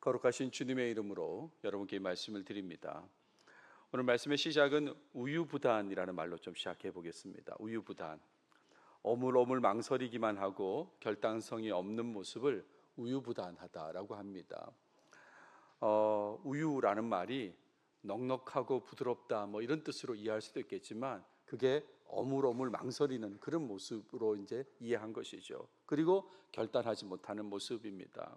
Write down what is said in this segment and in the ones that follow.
거룩하신 주님의 이름으로 여러분께 말씀을 드립니다. 오늘 말씀의 시작은 우유부단이라는 말로 좀 시작해 보겠습니다. 우유부단. 어물어물 망설이기만 하고 결단성이 없는 모습을 우유부단하다라고 합니다. 우유라는 말이 넉넉하고 부드럽다 뭐 이런 뜻으로 이해할 수도 있겠지만 그게 어물어물 망설이는 그런 모습으로 이제 이해한 것이죠. 그리고 결단하지 못하는 모습입니다.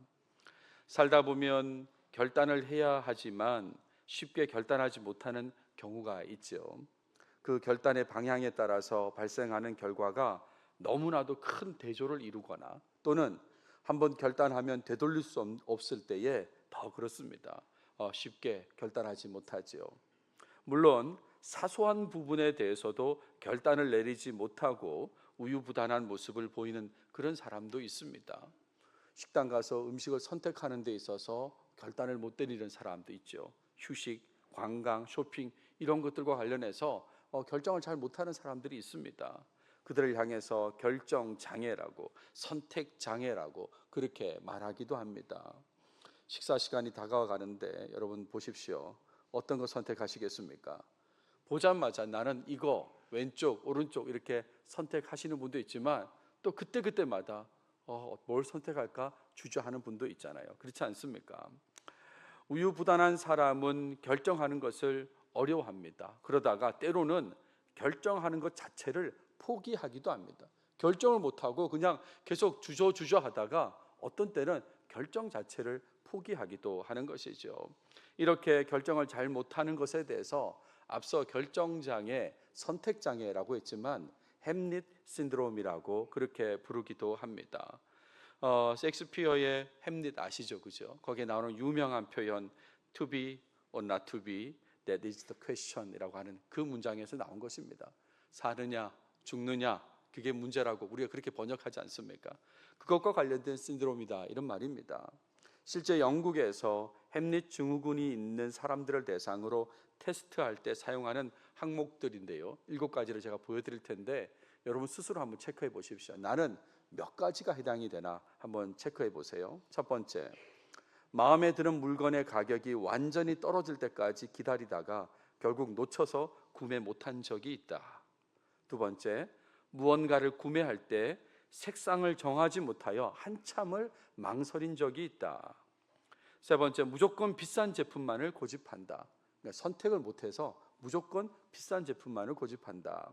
살다 보면 결단을 해야 하지만 쉽게 결단하지 못하는 경우가 있죠. 그 결단의 방향에 따라서 발생하는 결과가 너무나도 큰 대조를 이루거나 또는 한번 결단하면 되돌릴 수 없을 때에 더 그렇습니다. 쉽게 결단하지 못하죠. 물론 사소한 부분에 대해서도 결단을 내리지 못하고 우유부단한 모습을 보이는 그런 사람도 있습니다. 식당 가서 음식을 선택하는 데 있어서 결단을 못 내리는 사람도 있죠. 휴식, 관광, 쇼핑 이런 것들과 관련해서 결정을 잘 못하는 사람들이 있습니다. 그들을 향해서 결정 장애라고, 선택 장애라고 그렇게 말하기도 합니다. 식사 시간이 다가와 가는데 여러분 보십시오. 어떤 거 선택하시겠습니까? 보자마자 나는 이거 왼쪽 오른쪽 이렇게 선택하시는 분도 있지만 또 그때마다 뭘 선택할까 주저하는 분도 있잖아요. 그렇지 않습니까? 우유부단한 사람은 결정하는 것을 어려워합니다. 그러다가 때로는 결정하는 것 자체를 포기하기도 합니다. 결정을 못하고 그냥 계속 주저주저 하다가 어떤 때는 결정 자체를 포기하기도 하는 것이죠. 이렇게 결정을 잘 못하는 것에 대해서 앞서 결정장애, 선택장애라고 했지만 햄릿 신드롬이라고 그렇게 부르기도 합니다. 셰익스피어의 햄릿 아시죠? 그죠? 거기에 나오는 유명한 표현 to be or not to be, that is the question 이라고 하는 그 문장에서 나온 것입니다. 사느냐 죽느냐 그게 문제라고 우리가 그렇게 번역하지 않습니까? 그것과 관련된 신드롬이다 이런 말입니다. 실제 영국에서 햄릿 증후군이 있는 사람들을 대상으로 테스트할 때 사용하는 항목들인데요, 7가지를 제가 보여드릴 텐데 여러분 스스로 한번 체크해 보십시오. 나는 몇 가지가 해당이 되나 한번 체크해 보세요. 첫 번째, 마음에 드는 물건의 가격이 완전히 떨어질 때까지 기다리다가 결국 놓쳐서 구매 못한 적이 있다. 두 번째, 무언가를 구매할 때 색상을 정하지 못하여 한참을 망설인 적이 있다. 세 번째, 무조건 비싼 제품만을 고집한다. 그러니까 선택을 못해서 무조건 비싼 제품만을 고집한다.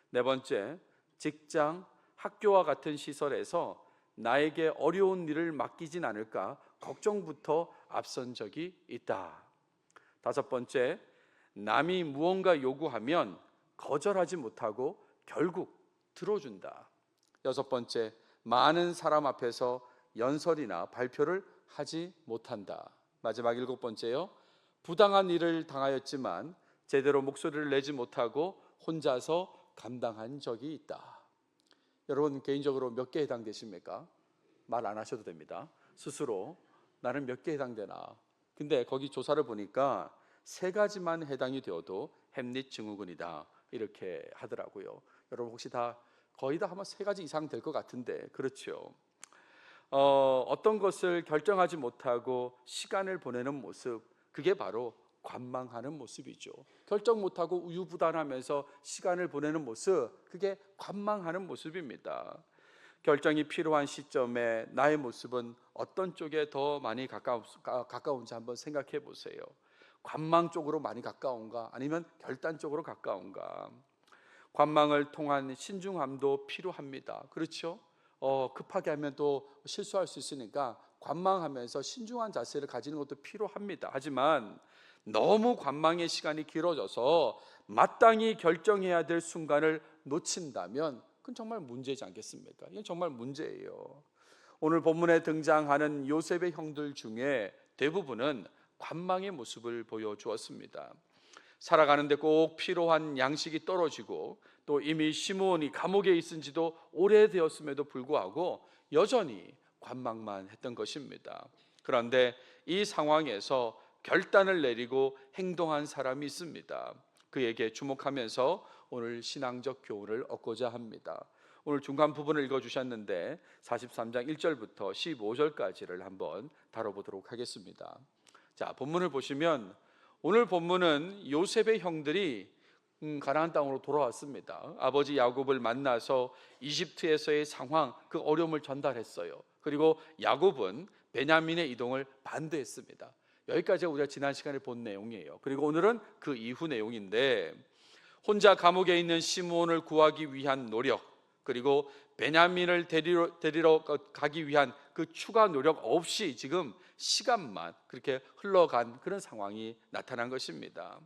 네 번째, 직장, 학교와 같은 시설에서 나에게 어려운 일을 맡기진 않을까 걱정부터 앞선 적이 있다. 다섯 번째, 남이 무언가 요구하면 거절하지 못하고 결국 들어준다. 여섯 번째, 많은 사람 앞에서 연설이나 발표를 하지 못한다. 마지막 7번째요, 부당한 일을 당하였지만 제대로 목소리를 내지 못하고 혼자서 감당한 적이 있다. 여러분 개인적으로 몇 개 해당되십니까? 말 안 하셔도 됩니다. 스스로 나는 몇 개 해당되나? 근데 거기 조사를 보니까 3가지만 해당이 되어도 햄릿 증후군이다 이렇게 하더라고요. 여러분 혹시 거의 다 아마 3가지 이상 될 것 같은데 그렇죠? 어떤 것을 결정하지 못하고 시간을 보내는 모습, 그게 바로 관망하는 모습이죠. 결정 못하고 우유부단하면서 시간을 보내는 모습, 그게 관망하는 모습입니다. 결정이 필요한 시점에 나의 모습은 어떤 쪽에 더 많이 가까운지 한번 생각해 보세요. 관망 쪽으로 많이 가까운가 아니면 결단 쪽으로 가까운가? 관망을 통한 신중함도 필요합니다. 그렇죠? 급하게 하면 또 실수할 수 있으니까 관망하면서 신중한 자세를 가지는 것도 필요합니다. 하지만 너무 관망의 시간이 길어져서 마땅히 결정해야 될 순간을 놓친다면 그건 정말 문제지 않겠습니까? 이건 정말 문제예요. 오늘 본문에 등장하는 요셉의 형들 중에 대부분은 관망의 모습을 보여주었습니다. 살아가는데 꼭 필요한 양식이 떨어지고 또 이미 시므온이 감옥에 있은 지도 오래되었음에도 불구하고 여전히 관망만 했던 것입니다. 그런데 이 상황에서 결단을 내리고 행동한 사람이 있습니다. 그에게 주목하면서 오늘 신앙적 교훈을 얻고자 합니다. 오늘 중간 부분을 읽어주셨는데 43장 1절부터 15절까지를 한번 다뤄보도록 하겠습니다. 자, 본문을 보시면 오늘 본문은 요셉의 형들이 가나안 땅으로 돌아왔습니다. 아버지 야곱을 만나서 이집트에서의 상황, 그 어려움을 전달했어요. 그리고 야곱은 베냐민의 이동을 반대했습니다. 여기까지가 우리가 지난 시간에 본 내용이에요. 그리고 오늘은 그 이후 내용인데, 혼자 감옥에 있는 시므온을 구하기 위한 노력, 그리고 베냐민을 데리러 가기 위한 그 추가 노력 없이 지금 시간만 그렇게 흘러간 그런 상황이 나타난 것입니다.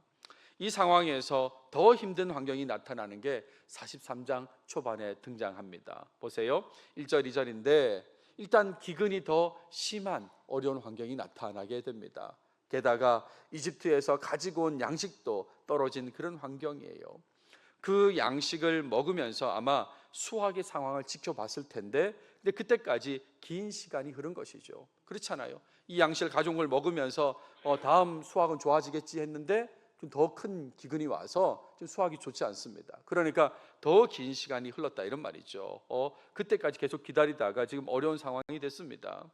이 상황에서 더 힘든 환경이 나타나는 게 43장 초반에 등장합니다. 보세요. 1절 2절인데 일단 기근이 더 심한 어려운 환경이 나타나게 됩니다. 게다가 이집트에서 가지고 온 양식도 떨어진 그런 환경이에요. 그 양식을 먹으면서 아마 수확의 상황을 지켜봤을 텐데, 근데 그때까지 긴 시간이 흐른 것이죠. 그렇잖아요. 이 양식을 가져온 걸 먹으면서 다음 수확은 좋아지겠지 했는데 좀 더 큰 기근이 와서 좀 수확이 좋지 않습니다. 그러니까 더 긴 시간이 흘렀다 이런 말이죠. 그때까지 계속 기다리다가 지금 어려운 상황이 됐습니다.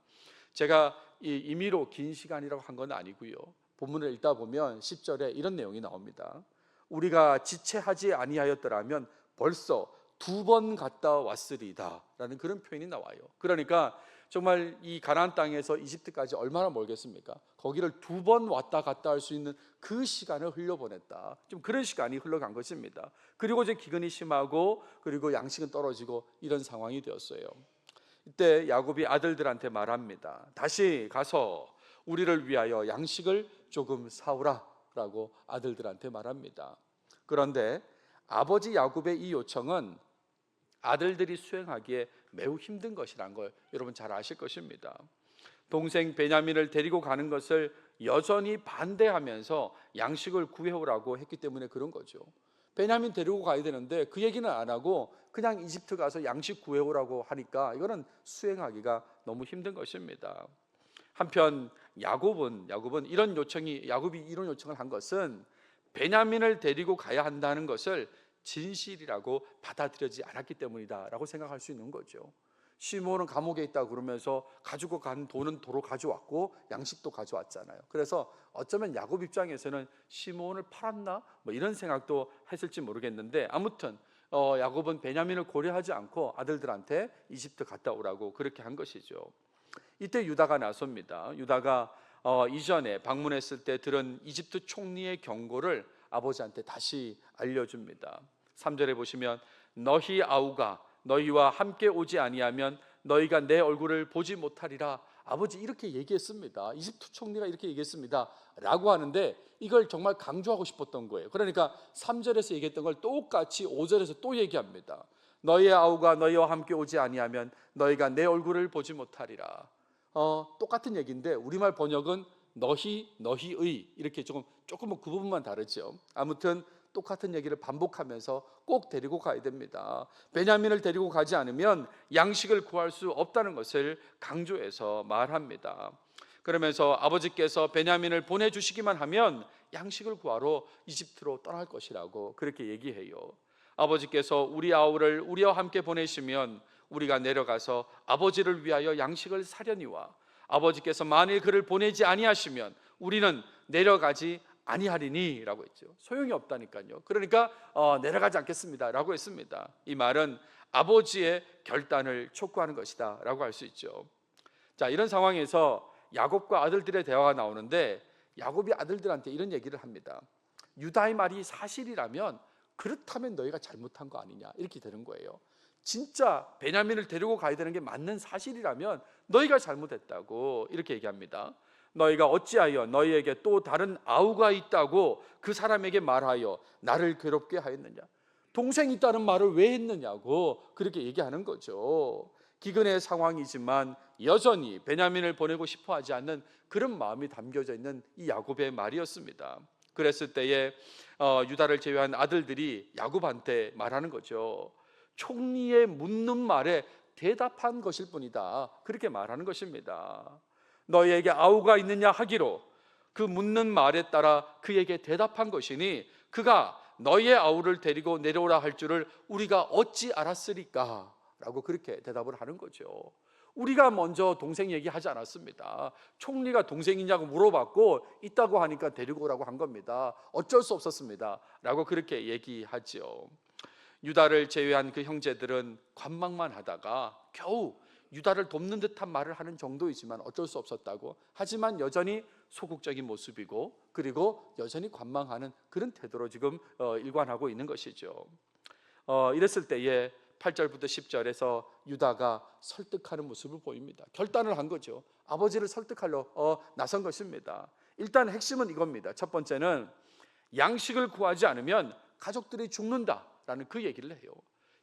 제가 임의로 긴 시간이라고 한 건 아니고요. 본문을 읽다 보면 10절에 이런 내용이 나옵니다. 우리가 지체하지 아니하였더라면 벌써 2번 갔다 왔으리다 라는 그런 표현이 나와요. 그러니까 정말 이 가나안 땅에서 이집트까지 얼마나 멀겠습니까? 거기를 2번 왔다 갔다 할 수 있는 그 시간을 흘려보냈다. 좀 그런 시간이 흘러간 것입니다. 그리고 이제 기근이 심하고 그리고 양식은 떨어지고 이런 상황이 되었어요. 이때 야곱이 아들들한테 말합니다. 다시 가서 우리를 위하여 양식을 조금 사오라 라고 아들들한테 말합니다. 그런데 아버지 야곱의 이 요청은 아들들이 수행하기에 매우 힘든 것이라는 걸 여러분 잘 아실 것입니다. 동생 베냐민을 데리고 가는 것을 여전히 반대하면서 양식을 구해오라고 했기 때문에 그런 거죠. 베냐민 데리고 가야 되는데 그 얘기는 안 하고 그냥 이집트 가서 양식 구해오라고 하니까 이거는 수행하기가 너무 힘든 것입니다. 한편 야곱이 이런 요청을 한 것은 베냐민을 데리고 가야 한다는 것을 진실이라고 받아들여지지 않았기 때문이다라고 생각할 수 있는 거죠. 시므온은 감옥에 있다 그러면서 가지고 간 돈은 도로 가져왔고 양식도 가져왔잖아요. 그래서 어쩌면 야곱 입장에서는 시므온을 팔았나 뭐 이런 생각도 했을지 모르겠는데, 아무튼 야곱은 베냐민을 고려하지 않고 아들들한테 이집트 갔다 오라고 그렇게 한 것이죠. 이때 유다가 나섭니다. 유다가 이전에 방문했을 때 들은 이집트 총리의 경고를 아버지한테 다시 알려줍니다. 3절에 보시면 너희 아우가 너희와 함께 오지 아니하면 너희가 내 얼굴을 보지 못하리라. 아버지 이렇게 얘기했습니다. 이집트 총리가 이렇게 얘기했습니다 라고 하는데 이걸 정말 강조하고 싶었던 거예요. 그러니까 3절에서 얘기했던 걸 똑같이 5절에서 또 얘기합니다. 너희의 아우가 너희와 함께 오지 아니하면 너희가 내 얼굴을 보지 못하리라. 똑같은 얘기인데 우리말 번역은 너희의 이렇게 조금은 그 부분만 다르죠. 아무튼 똑같은 얘기를 반복하면서 꼭 데리고 가야 됩니다. 베냐민을 데리고 가지 않으면 양식을 구할 수 없다는 것을 강조해서 말합니다. 그러면서 아버지께서 베냐민을 보내주시기만 하면 양식을 구하러 이집트로 떠날 것이라고 그렇게 얘기해요. 아버지께서 우리 아우를 우리와 함께 보내시면 우리가 내려가서 아버지를 위하여 양식을 사려니와 아버지께서 만일 그를 보내지 아니하시면 우리는 내려가지 아니하리니 라고 했죠. 소용이 없다니까요. 그러니까 내려가지 않겠습니다 라고 했습니다. 이 말은 아버지의 결단을 촉구하는 것이다 라고 할 수 있죠. 자, 이런 상황에서 야곱과 아들들의 대화가 나오는데 야곱이 아들들한테 이런 얘기를 합니다. 유다의 말이 사실이라면 그렇다면 너희가 잘못한 거 아니냐 이렇게 되는 거예요. 진짜 베냐민을 데리고 가야 되는 게 맞는 사실이라면 너희가 잘못했다고 이렇게 얘기합니다. 너희가 어찌하여 너희에게 또 다른 아우가 있다고 그 사람에게 말하여 나를 괴롭게 하였느냐. 동생이 있다는 말을 왜 했느냐고 그렇게 얘기하는 거죠. 기근의 상황이지만 여전히 베냐민을 보내고 싶어 하지 않는 그런 마음이 담겨져 있는 이 야곱의 말이었습니다. 그랬을 때에 유다를 제외한 아들들이 야곱한테 말하는 거죠. 총리의 묻는 말에 대답한 것일 뿐이다 그렇게 말하는 것입니다. 너희에게 아우가 있느냐 하기로 그 묻는 말에 따라 그에게 대답한 것이니 그가 너희의 아우를 데리고 내려오라 할 줄을 우리가 어찌 알았으리까. 라고 그렇게 대답을 하는 거죠. 우리가 먼저 동생 얘기하지 않았습니다. 총리가 동생이냐고 물어봤고 있다고 하니까 데리고 오라고 한 겁니다. 어쩔 수 없었습니다 라고 그렇게 얘기하죠. 유다를 제외한 그 형제들은 관망만 하다가 겨우 유다를 돕는 듯한 말을 하는 정도이지만 어쩔 수 없었다고. 하지만 여전히 소극적인 모습이고 그리고 여전히 관망하는 그런 태도로 지금 일관하고 있는 것이죠. 이랬을 때에 8절부터 10절에서 유다가 설득하는 모습을 보입니다. 결단을 한 거죠. 아버지를 설득하려 나선 것입니다. 일단 핵심은 이겁니다. 첫 번째는 양식을 구하지 않으면 가족들이 죽는다라는 그 얘기를 해요.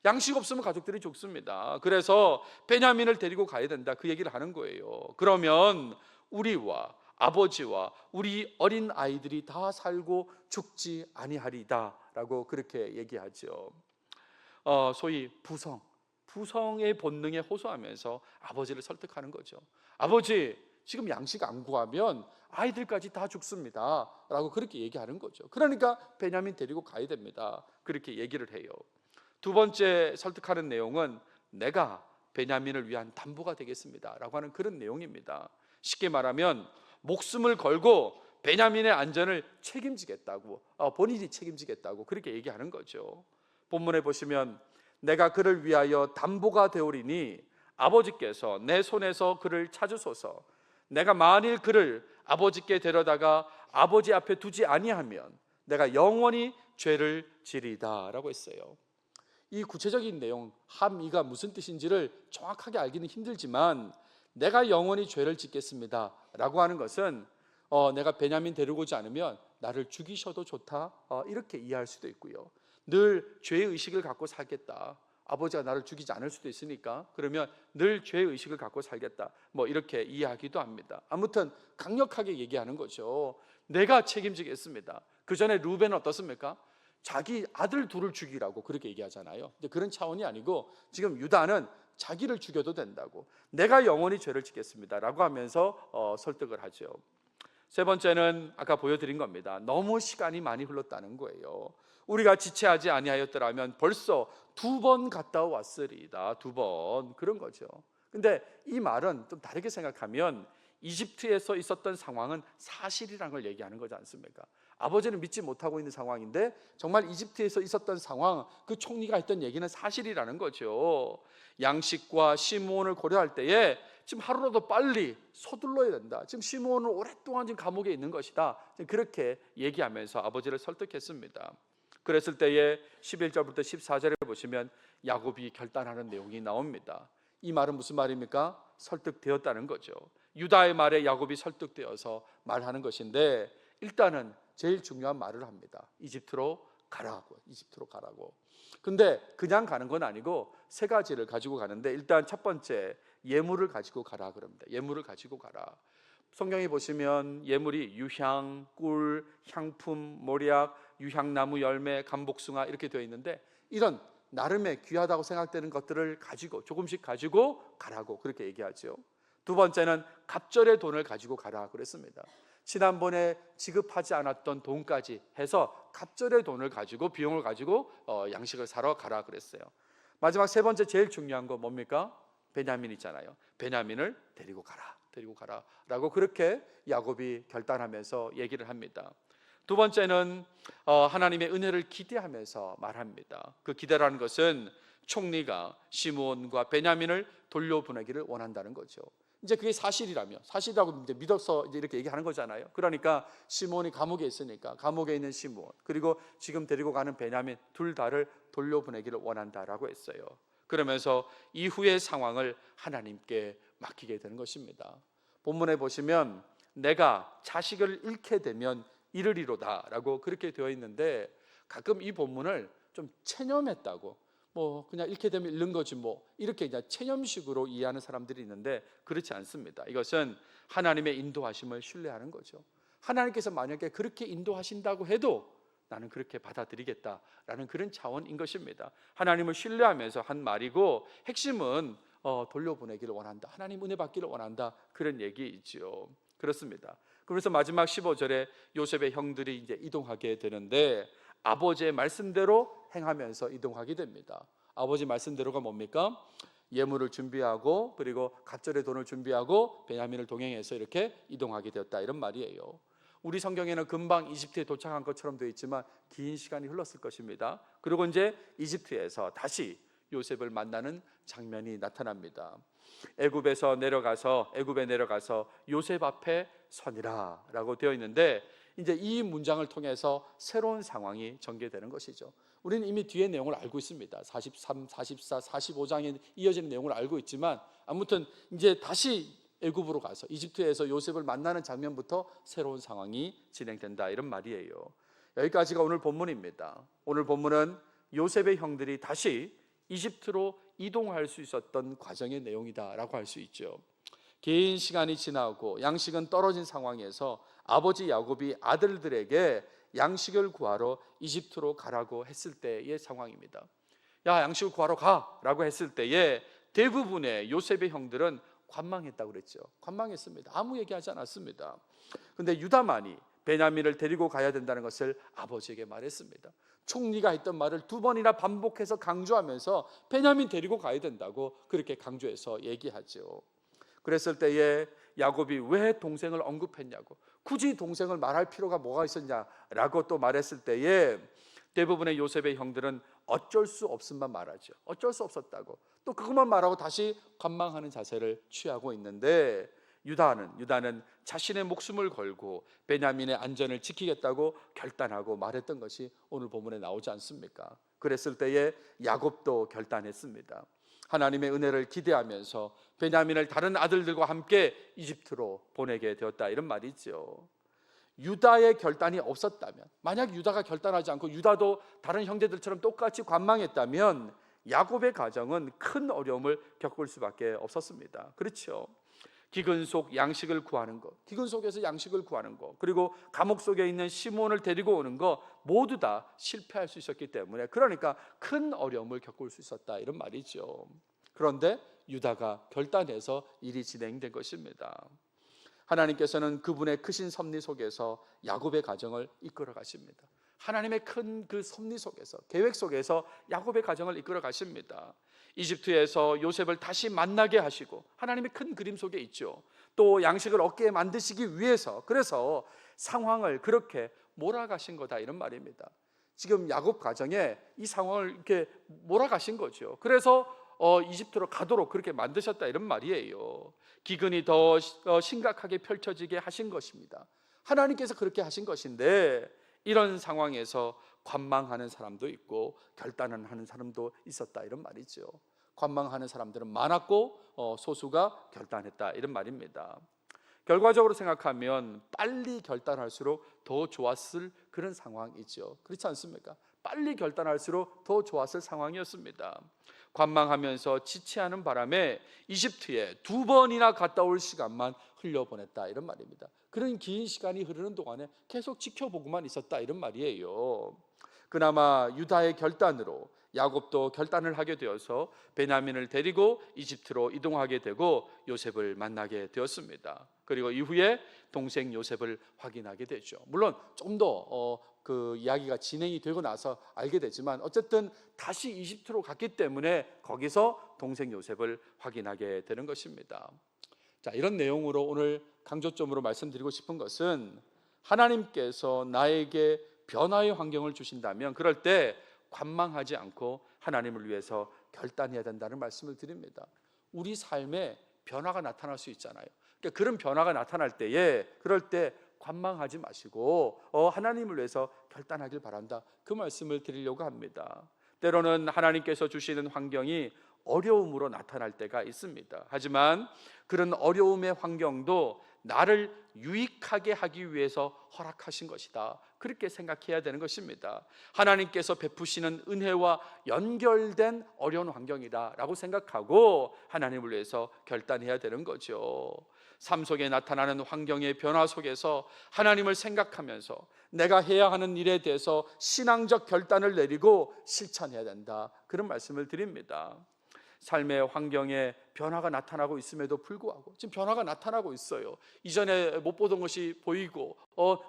양식 없으면 가족들이 죽습니다. 그래서 베냐민을 데리고 가야 된다, 그 얘기를 하는 거예요. 그러면 우리와 아버지와 우리 어린 아이들이 다 살고 죽지 아니하리다 라고 그렇게 얘기하죠. 소위 부성의 본능에 호소하면서 아버지를 설득하는 거죠. 아버지, 지금 양식 안 구하면 아이들까지 다 죽습니다 라고 그렇게 얘기하는 거죠. 그러니까 베냐민 데리고 가야 됩니다, 그렇게 얘기를 해요. 두 번째 설득하는 내용은 내가 베냐민을 위한 담보가 되겠습니다 라고 하는 그런 내용입니다. 쉽게 말하면 목숨을 걸고 베냐민의 안전을 책임지겠다고, 본인이 책임지겠다고 그렇게 얘기하는 거죠. 본문에 보시면 내가 그를 위하여 담보가 되오리니 아버지께서 내 손에서 그를 찾으소서. 내가 만일 그를 아버지께 데려다가 아버지 앞에 두지 아니하면 내가 영원히 죄를 지리다 라고 했어요. 이 구체적인 내용, 함의가 무슨 뜻인지를 정확하게 알기는 힘들지만 내가 영원히 죄를 짓겠습니다 라고 하는 것은 내가 베냐민 데리고 오지 않으면 나를 죽이셔도 좋다, 이렇게 이해할 수도 있고요. 늘 죄의식을 갖고 살겠다, 아버지가 나를 죽이지 않을 수도 있으니까 그러면 늘 죄의식을 갖고 살겠다, 이렇게 이해하기도 합니다. 아무튼 강력하게 얘기하는 거죠. 내가 책임지겠습니다. 그 전에 루벤은 어떻습니까? 자기 아들 둘을 죽이라고 그렇게 얘기하잖아요. 근데 그런 차원이 아니고 지금 유다는 자기를 죽여도 된다고, 내가 영원히 죄를 짓겠습니다 라고 하면서 설득을 하죠. 세 번째는 아까 보여드린 겁니다. 너무 시간이 많이 흘렀다는 거예요. 우리가 지체하지 아니하였더라면 벌써 2번 갔다 왔으리다, 2번, 그런 거죠. 근데 이 말은 좀 다르게 생각하면 이집트에서 있었던 상황은 사실이라는 걸 얘기하는 거지 않습니까? 아버지는 믿지 못하고 있는 상황인데 정말 이집트에서 있었던 상황, 그 총리가 했던 얘기는 사실이라는 거죠. 양식과 시므온을 고려할 때에 지금 하루라도 빨리 서둘러야 된다, 지금 시므온은 오랫동안 지금 감옥에 있는 것이다, 그렇게 얘기하면서 아버지를 설득했습니다. 그랬을 때에 11절부터 14절에 보시면 야곱이 결단하는 내용이 나옵니다. 이 말은 무슨 말입니까? 설득되었다는 거죠. 유다의 말에 야곱이 설득되어서 말하는 것인데 일단은 제일 중요한 말을 합니다. 이집트로 가라고, 이집트로 가라고. 근데 그냥 가는 건 아니고 세 가지를 가지고 가는데, 일단 첫 번째, 예물을 가지고 가라 그럽니다. 예물을 가지고 가라. 성경에 보시면 예물이 유향, 꿀, 향품, 모략, 유향나무 열매, 감복숭아 이렇게 되어 있는데 이런 나름의 귀하다고 생각되는 것들을 가지고 조금씩 가지고 가라고 그렇게 얘기하죠. 두 번째는 갑절의 돈을 가지고 가라 그랬습니다. 지난번에 지급하지 않았던 돈까지 해서 갑절의 돈을 가지고, 비용을 가지고 양식을 사러 가라 그랬어요. 마지막 세 번째, 제일 중요한 거 뭡니까? 베냐민 있잖아요. 베냐민을 데리고 가라 라고 그렇게 야곱이 결단하면서 얘기를 합니다. 두 번째는 하나님의 은혜를 기대하면서 말합니다. 그 기대라는 것은 총리가 시므온과 베냐민을 돌려보내기를 원한다는 거죠. 이제 그게 사실이라고 이제 믿어서 이제 이렇게 얘기하는 거잖아요. 그러니까 시므온이 감옥에 있으니까 감옥에 있는 시므온, 그리고 지금 데리고 가는 베냐민 둘 다를 돌려보내기를 원한다라고 했어요. 그러면서 이후의 상황을 하나님께 맡기게 되는 것입니다. 본문에 보시면 내가 자식을 잃게 되면 이르리로다 라고 그렇게 되어 있는데, 가끔 이 본문을 좀 체념했다고, 그냥 잃게 되면 잃는 거지 이렇게 그냥 체념식으로 이해하는 사람들이 있는데 그렇지 않습니다. 이것은 하나님의 인도하심을 신뢰하는 거죠. 하나님께서 만약에 그렇게 인도하신다고 해도 나는 그렇게 받아들이겠다라는 그런 차원인 것입니다. 하나님을 신뢰하면서 한 말이고, 핵심은 돌려보내기를 원한다, 하나님 은혜 받기를 원한다, 그런 얘기이지요. 그렇습니다. 그래서 마지막 15절에 요셉의 형들이 이제 이동하게 되는데 아버지의 말씀대로 행하면서 이동하게 됩니다. 아버지 말씀대로가 뭡니까? 예물을 준비하고 그리고 갑절의 돈을 준비하고 베냐민을 동행해서 이렇게 이동하게 되었다, 이런 말이에요. 우리 성경에는 금방 이집트에 도착한 것처럼 되어 있지만 긴 시간이 흘렀을 것입니다. 그리고 이제 이집트에서 다시 요셉을 만나는 장면이 나타납니다. 애굽에 내려가서 요셉 앞에 서니라라고 되어 있는데, 이제 이 문장을 통해서 새로운 상황이 전개되는 것이죠. 우리는 이미 뒤의 내용을 알고 있습니다. 43, 44, 45장에 이어지는 내용을 알고 있지만 아무튼 이제 다시 애굽으로 가서 이집트에서 요셉을 만나는 장면부터 새로운 상황이 진행된다, 이런 말이에요. 여기까지가 오늘 본문입니다. 오늘 본문은 요셉의 형들이 다시 이집트로 이동할 수 있었던 과정의 내용이다라고 할 수 있죠. 긴 시간이 지나고 양식은 떨어진 상황에서 아버지 야곱이 아들들에게 양식을 구하러 이집트로 가라고 했을 때의 상황입니다. 야, 양식을 구하러 가라고 했을 때에 대부분의 요셉의 형들은 관망했다고 그랬죠. 관망했습니다. 아무 얘기하지 않았습니다. 그런데 유다만이 베냐민을 데리고 가야 된다는 것을 아버지에게 말했습니다. 총리가 했던 말을 2번이나 반복해서 강조하면서 베냐민 데리고 가야 된다고 그렇게 강조해서 얘기하죠. 그랬을 때에 야곱이 왜 동생을 언급했냐고, 굳이 동생을 말할 필요가 뭐가 있었냐라고 또 말했을 때에 대부분의 요셉의 형들은 어쩔 수 없음만 말하죠. 어쩔 수 없었다고, 또 그것만 말하고 다시 관망하는 자세를 취하고 있는데, 유다는 자신의 목숨을 걸고 베냐민의 안전을 지키겠다고 결단하고 말했던 것이 오늘 본문에 나오지 않습니까? 그랬을 때에 야곱도 결단했습니다. 하나님의 은혜를 기대하면서 베냐민을 다른 아들들과 함께 이집트로 보내게 되었다, 이런 말이죠. 유다의 결단이 없었다면, 만약 유다가 결단하지 않고 유다도 다른 형제들처럼 똑같이 관망했다면 야곱의 가정은 큰 어려움을 겪을 수밖에 없었습니다. 그렇죠. 기근 속 양식을 구하는 것, 기근 속에서 양식을 구하는 것, 그리고 감옥 속에 있는 시몬을 데리고 오는 것, 모두 다 실패할 수 있었기 때문에, 그러니까 큰 어려움을 겪을 수 있었다, 이런 말이죠. 그런데 유다가 결단해서 일이 진행된 것입니다. 하나님께서는 그분의 크신 섭리 속에서 야곱의 가정을 이끌어 가십니다. 하나님의 큰 그 섭리 속에서, 계획 속에서 야곱의 가정을 이끌어 가십니다. 이집트에서 요셉을 다시 만나게 하시고, 하나님의 큰 그림 속에 있죠. 또 양식을 얻게 만드시기 위해서, 그래서 상황을 그렇게 몰아가신 거다, 이런 말입니다. 지금 야곱 가정에 이 상황을 이렇게 몰아가신 거죠. 그래서 이집트로 가도록 그렇게 만드셨다, 이런 말이에요. 기근이 더 심각하게 펼쳐지게 하신 것입니다. 하나님께서 그렇게 하신 것인데, 이런 상황에서 관망하는 사람도 있고 결단을 하는 사람도 있었다, 이런 말이죠. 관망하는 사람들은 많았고 소수가 결단했다, 이런 말입니다. 결과적으로 생각하면 빨리 결단할수록 더 좋았을 그런 상황이죠. 그렇지 않습니까? 빨리 결단할수록 더 좋았을 상황이었습니다. 관망하면서 지체하는 바람에 이집트에 2번이나 갔다 올 시간만 흘려보냈다, 이런 말입니다. 그런 긴 시간이 흐르는 동안에 계속 지켜보고만 있었다, 이런 말이에요. 그나마 유다의 결단으로 야곱도 결단을 하게 되어서 베냐민을 데리고 이집트로 이동하게 되고 요셉을 만나게 되었습니다. 그리고 이후에 동생 요셉을 확인하게 되죠. 물론 좀 더 그 이야기가 진행이 되고 나서 알게 되지만 어쨌든 다시 이집트로 갔기 때문에 거기서 동생 요셉을 확인하게 되는 것입니다. 자, 이런 내용으로 오늘 강조점으로 말씀드리고 싶은 것은, 하나님께서 나에게 변화의 환경을 주신다면 그럴 때 관망하지 않고 하나님을 위해서 결단해야 된다는 말씀을 드립니다. 우리 삶에 변화가 나타날 수 있잖아요. 그러니까 그런 변화가 나타날 때에, 그럴 때 관망하지 마시고 하나님을 위해서 결단하길 바란다, 그 말씀을 드리려고 합니다. 때로는 하나님께서 주시는 환경이 어려움으로 나타날 때가 있습니다. 하지만 그런 어려움의 환경도 나를 유익하게 하기 위해서 허락하신 것이다, 그렇게 생각해야 되는 것입니다. 하나님께서 베푸시는 은혜와 연결된 어려운 환경이다 라고 생각하고 하나님을 위해서 결단해야 되는 거죠. 삶 속에 나타나는 환경의 변화 속에서 하나님을 생각하면서 내가 해야 하는 일에 대해서 신앙적 결단을 내리고 실천해야 된다, 그런 말씀을 드립니다. 삶의 환경에 변화가 나타나고 있음에도 불구하고, 지금 변화가 나타나고 있어요. 이전에 못 보던 것이 보이고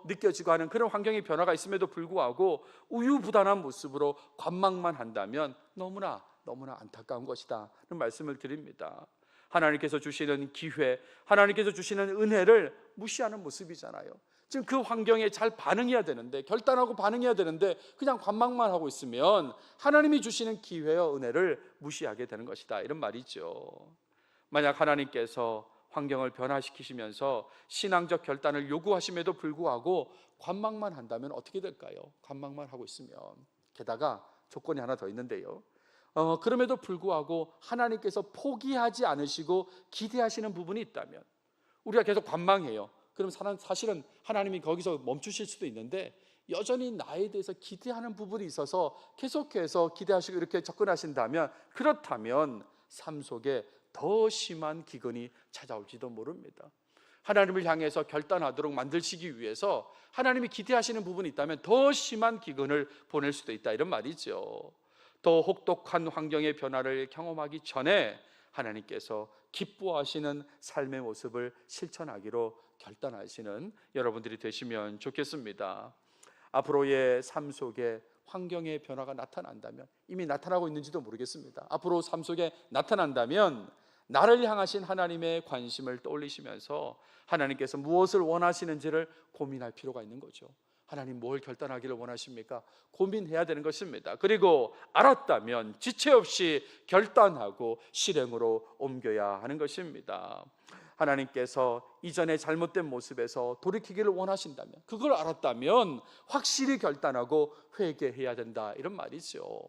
느껴지고 하는 그런 환경의 변화가 있음에도 불구하고 우유부단한 모습으로 관망만 한다면 너무나 너무나 안타까운 것이다 는 말씀을 드립니다. 하나님께서 주시는 기회, 하나님께서 주시는 은혜를 무시하는 모습이잖아요. 지금 그 환경에 잘 반응해야 되는데, 결단하고 반응해야 되는데 그냥 관망만 하고 있으면 하나님이 주시는 기회와 은혜를 무시하게 되는 것이다, 이런 말이죠. 만약 하나님께서 환경을 변화시키시면서 신앙적 결단을 요구하심에도 불구하고 관망만 한다면 어떻게 될까요? 관망만 하고 있으면. 게다가 조건이 하나 더 있는데요, 그럼에도 불구하고 하나님께서 포기하지 않으시고 기대하시는 부분이 있다면, 우리가 계속 관망해요. 그럼 사실은 하나님이 거기서 멈추실 수도 있는데 여전히 나에 대해서 기대하는 부분이 있어서 계속해서 기대하시고 이렇게 접근하신다면, 그렇다면 삶 속에 더 심한 기근이 찾아올지도 모릅니다. 하나님을 향해서 결단하도록 만드시기 위해서 하나님이 기대하시는 부분이 있다면 더 심한 기근을 보낼 수도 있다, 이런 말이죠. 더 혹독한 환경의 변화를 경험하기 전에 하나님께서 기뻐하시는 삶의 모습을 실천하기로 결단하시는 여러분들이 되시면 좋겠습니다. 앞으로의 삶 속에 환경의 변화가 나타난다면, 이미 나타나고 있는지도 모르겠습니다. 앞으로 삶 속에 나타난다면 나를 향하신 하나님의 관심을 떠올리시면서 하나님께서 무엇을 원하시는지를 고민할 필요가 있는 거죠. 하나님 뭘 결단하기를 원하십니까? 고민해야 되는 것입니다. 그리고 알았다면 지체 없이 결단하고 실행으로 옮겨야 하는 것입니다. 하나님께서 이전의 잘못된 모습에서 돌이키기를 원하신다면, 그걸 알았다면 확실히 결단하고 회개해야 된다, 이런 말이죠.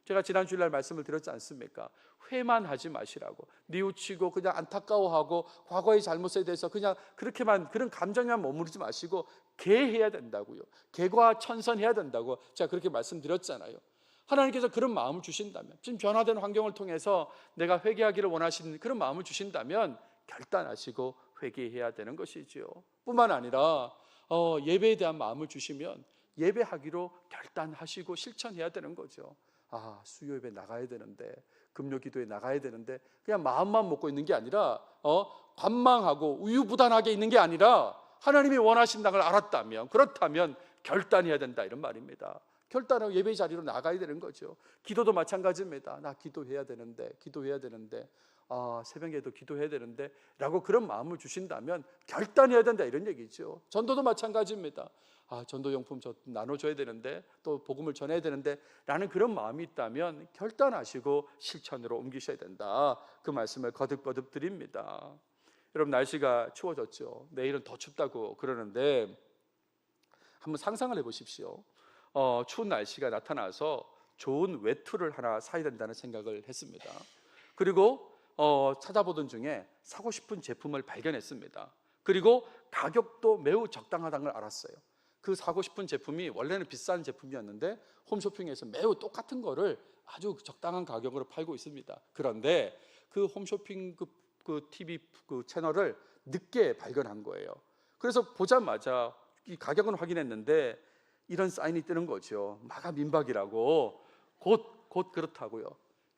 제가 지난 주일날 말씀을 드렸지 않습니까? 회만 하지 마시라고, 뉘우치고 그냥 안타까워하고 과거의 잘못에 대해서 그냥 그렇게만, 그런 감정에만 머무르지 마시고 개해야 된다고요. 개과천선해야 된다고 제가 그렇게 말씀드렸잖아요. 하나님께서 그런 마음을 주신다면, 지금 변화된 환경을 통해서 내가 회개하기를 원하시는 그런 마음을 주신다면 결단하시고 회개해야 되는 것이지요. 뿐만 아니라 예배에 대한 마음을 주시면 예배하기로 결단하시고 실천해야 되는 거죠. 수요 예배 나가야 되는데, 금요 기도에 나가야 되는데, 그냥 마음만 먹고 있는 게 아니라 관망하고 우유부단하게 있는 게 아니라 하나님이 원하신다는 걸 알았다면, 그렇다면 결단해야 된다, 이런 말입니다. 결단하고 예배 자리로 나가야 되는 거죠. 기도도 마찬가지입니다. 나 기도해야 되는데 새벽에도 기도해야 되는데 라고 그런 마음을 주신다면 결단해야 된다, 이런 얘기죠. 전도도 마찬가지입니다. 전도용품 나눠줘야 되는데, 또 복음을 전해야 되는데 라는 그런 마음이 있다면 결단하시고 실천으로 옮기셔야 된다, 그 말씀을 거듭거듭 드립니다. 여러분, 날씨가 추워졌죠. 내일은 더 춥다고 그러는데 한번 상상을 해보십시오. 추운 날씨가 나타나서 좋은 외투를 하나 사야 된다는 생각을 했습니다. 그리고 찾아보던 중에 사고 싶은 제품을 발견했습니다. 그리고 가격도 매우 적당하다는 걸 알았어요. 그 사고 싶은 제품이 원래는 비싼 제품이었는데 홈쇼핑에서 매우 똑같은 거를 아주 적당한 가격으로 팔고 있습니다. 그런데 그 홈쇼핑 그 TV 그 채널을 늦게 발견한 거예요. 그래서 보자마자 이 가격은 확인했는데 이런 사인이 뜨는 거죠. 마감 임박이라고. 곧 그렇다고요.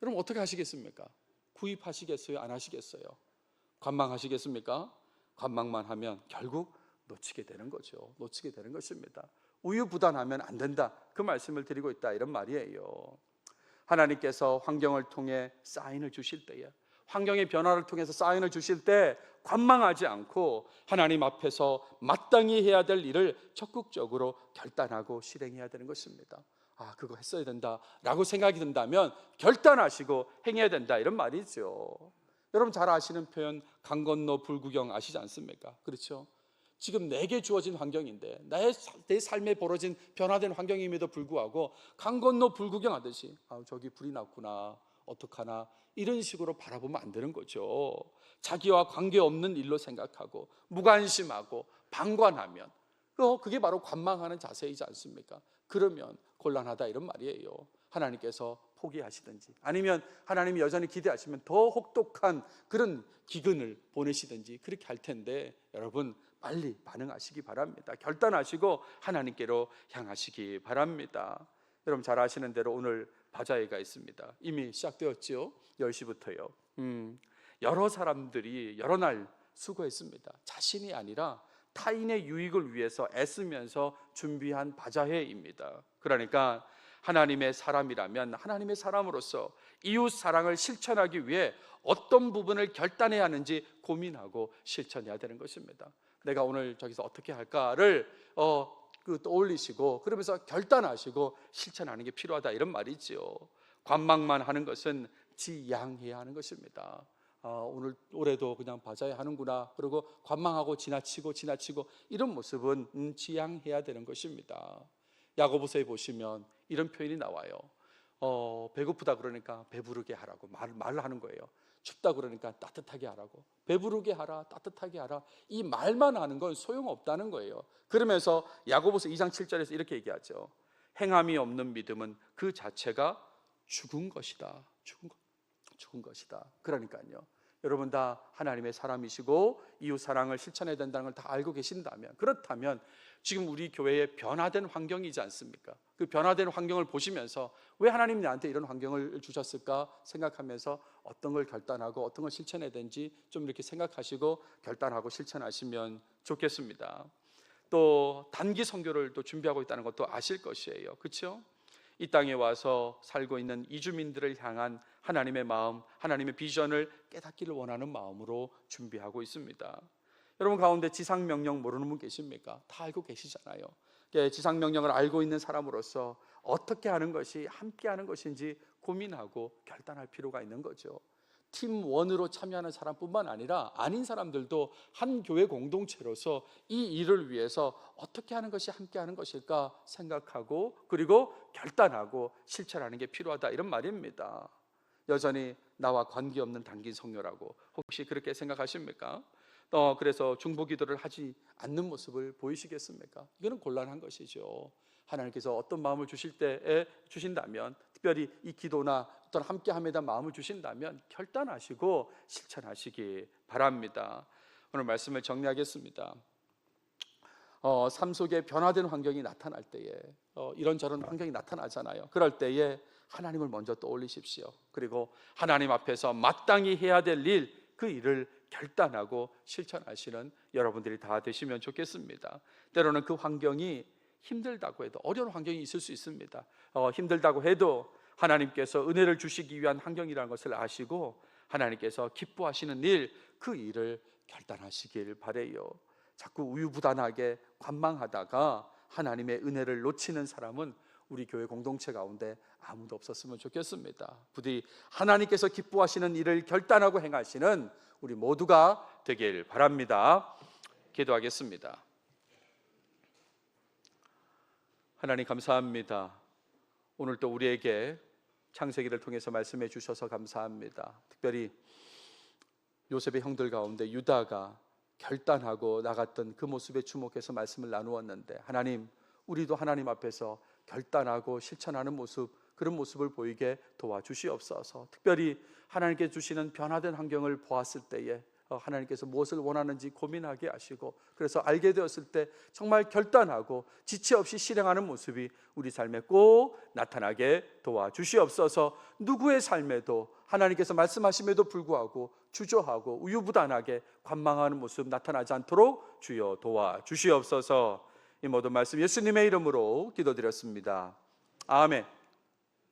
여러분, 어떻게 하시겠습니까? 구입하시겠어요? 안 하시겠어요? 관망하시겠습니까? 관망만 하면 결국 놓치게 되는 거죠. 놓치게 되는 것입니다. 우유부단하면 안 된다, 그 말씀을 드리고 있다, 이런 말이에요. 하나님께서 환경을 통해 사인을 주실 때에, 환경의 변화를 통해서 사인을 주실 때 관망하지 않고 하나님 앞에서 마땅히 해야 될 일을 적극적으로 결단하고 실행해야 되는 것입니다. 그거 했어야 된다라고 생각이 든다면 결단하시고 행해야 된다, 이런 말이죠. 여러분 잘 아시는 표현, 강 건너 불구경 아시지 않습니까? 그렇죠? 지금 내게 주어진 환경인데, 내 삶에 벌어진 변화된 환경임에도 불구하고 강 건너 불구경하듯이 저기 불이 났구나, 어떡하나, 이런 식으로 바라보면 안 되는 거죠. 자기와 관계없는 일로 생각하고 무관심하고 방관하면 그게 바로 관망하는 자세이지 않습니까? 그러면 곤란하다, 이런 말이에요. 하나님께서 포기하시든지 아니면 하나님이 여전히 기대하시면 더 혹독한 그런 기근을 보내시든지 그렇게 할 텐데, 여러분 빨리 반응하시기 바랍니다. 결단하시고 하나님께로 향하시기 바랍니다. 여러분 잘 아시는 대로 오늘 바자회가 있습니다. 이미 시작되었죠. 10시부터요. 여러 사람들이 여러 날 수고했습니다. 자신이 아니라 타인의 유익을 위해서 애쓰면서 준비한 바자회입니다. 그러니까 하나님의 사람이라면 하나님의 사람으로서 이웃 사랑을 실천하기 위해 어떤 부분을 결단해야 하는지 고민하고 실천해야 되는 것입니다. 내가 오늘 저기서 어떻게 할까를 떠올리시고 그러면서 결단하시고 실천하는 게 필요하다, 이런 말이지요. 관망만 하는 것은 지양해야 하는 것입니다. 오늘 올해도 그냥 맞아야 하는구나, 그리고 관망하고 지나치고 이런 모습은 지양해야 되는 것입니다. 야고보서에 보시면 이런 표현이 나와요. 배고프다 그러니까 배부르게 하라고 말을 하는 거예요. 춥다 그러니까 따뜻하게 하라고, 배부르게 하라, 따뜻하게 하라, 이 말만 하는 건 소용없다는 거예요. 그러면서 야고보서 2장 7절에서 이렇게 얘기하죠. 행함이 없는 믿음은 그 자체가 죽은 것이다. 죽은 것이다. 그러니까요, 여러분 다 하나님의 사람이시고 이웃 사랑을 실천해야 된다는 걸 다 알고 계신다면, 그렇다면 지금 우리 교회에 변화된 환경이지 않습니까? 그 변화된 환경을 보시면서 왜 하나님이 나한테 이런 환경을 주셨을까 생각하면서 어떤 걸 결단하고 어떤 걸 실천해야 되는지 좀 이렇게 생각하시고 결단하고 실천하시면 좋겠습니다. 또 단기 선교를 또 준비하고 있다는 것도 아실 것이에요. 그렇죠? 이 땅에 와서 살고 있는 이주민들을 향한 하나님의 마음, 하나님의 비전을 깨닫기를 원하는 마음으로 준비하고 있습니다. 여러분 가운데 지상명령 모르는 분 계십니까? 다 알고 계시잖아요. 지상명령을 알고 있는 사람으로서 어떻게 하는 것이 함께 하는 것인지 고민하고 결단할 필요가 있는 거죠. 팀원으로 참여하는 사람뿐만 아니라 아닌 사람들도 한 교회 공동체로서 이 일을 위해서 어떻게 하는 것이 함께 하는 것일까 생각하고 그리고 결단하고 실천하는 게 필요하다, 이런 말입니다. 여전히 나와 관계없는 단기 성료라고 혹시 그렇게 생각하십니까? 그래서 중보기도를 하지 않는 모습을 보이시겠습니까? 이거는 곤란한 것이죠. 하나님께서 어떤 마음을 주신다면, 특별히 이 기도나 어떤 함께함에 대한 마음을 주신다면 결단하시고 실천하시기 바랍니다. 오늘 말씀을 정리하겠습니다. 삶 속에 변화된 환경이 나타날 때에 이런저런 환경이 나타나잖아요. 그럴 때에 하나님을 먼저 떠올리십시오. 그리고 하나님 앞에서 마땅히 해야 될 일, 그 일을 결단하고 실천하시는 여러분들이 다 되시면 좋겠습니다. 때로는 그 환경이 힘들다고 해도, 어려운 환경이 있을 수 있습니다. 힘들다고 해도 하나님께서 은혜를 주시기 위한 환경이라는 것을 아시고 하나님께서 기뻐하시는 일, 그 일을 결단하시길 바라요. 자꾸 우유부단하게 관망하다가 하나님의 은혜를 놓치는 사람은 우리 교회 공동체 가운데 아무도 없었으면 좋겠습니다. 부디 하나님께서 기뻐하시는 일을 결단하고 행하시는 우리 모두가 되길 바랍니다. 기도하겠습니다. 하나님 감사합니다. 오늘 또 우리에게 창세기를 통해서 말씀해 주셔서 감사합니다. 특별히 요셉의 형들 가운데 유다가 결단하고 나갔던 그 모습에 주목해서 말씀을 나누었는데, 하나님, 우리도 하나님 앞에서 결단하고 실천하는 모습, 그런 모습을 보이게 도와주시옵소서. 특별히 하나님께 주시는 변화된 환경을 보았을 때에 하나님께서 무엇을 원하는지 고민하게 하시고, 그래서 알게 되었을 때 정말 결단하고 지체 없이 실행하는 모습이 우리 삶에 꼭 나타나게 도와주시옵소서. 누구의 삶에도 하나님께서 말씀하심에도 불구하고 주저하고 우유부단하게 관망하는 모습 나타나지 않도록 주여 도와주시옵소서. 이 모든 말씀 예수님의 이름으로 기도드렸습니다. 아멘.